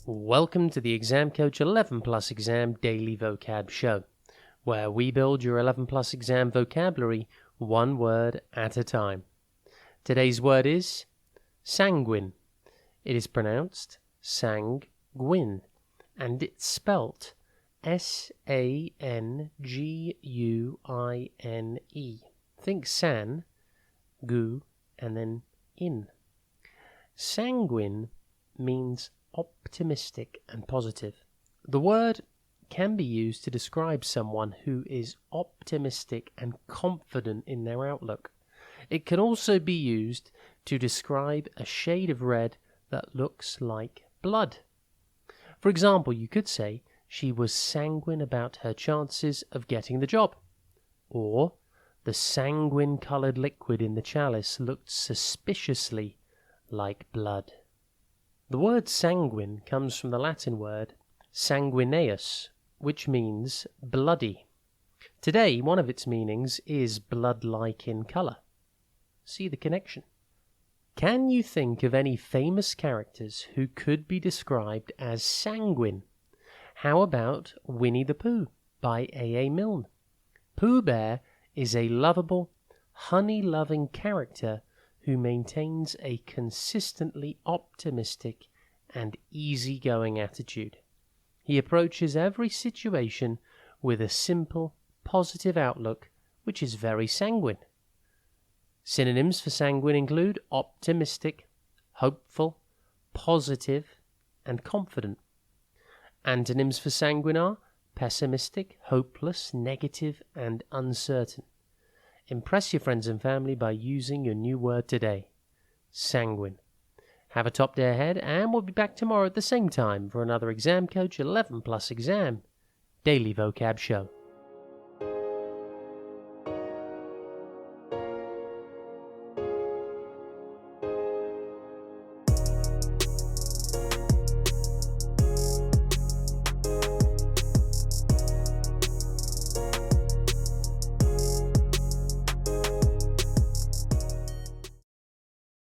Welcome to the Exam Coach 11 Plus Exam Daily Vocab Show, where we build your 11 Plus Exam vocabulary one word at a time. Today's word is sanguine. It is pronounced sanguine, and it's spelt S-A-N-G-U-I-N-E. Think san, gu, and then in. Sanguine means optimistic and positive. The word can be used to describe someone who is optimistic and confident in their outlook. It can also be used to describe a shade of red that looks like blood. For example, you could say she was sanguine about her chances of getting the job, or the sanguine-coloured liquid in the chalice looked suspiciously like blood. The word sanguine comes from the Latin word sanguineus, which means bloody. Today, one of its meanings is blood-like in colour. See the connection? Can you think of any famous characters who could be described as sanguine? How about Winnie the Pooh by A.A. Milne? Pooh Bear is a lovable, honey-loving character who maintains a consistently optimistic and easygoing attitude. He approaches every situation with a simple, positive outlook, which is very sanguine. Synonyms for sanguine include optimistic, hopeful, positive, and confident. Antonyms for sanguine are pessimistic, hopeless, negative, and uncertain. Impress your friends and family by using your new word today, sanguine. Have a top day ahead, and we'll be back tomorrow at the same time for another Exam Coach 11 Plus Exam Daily Vocab Show.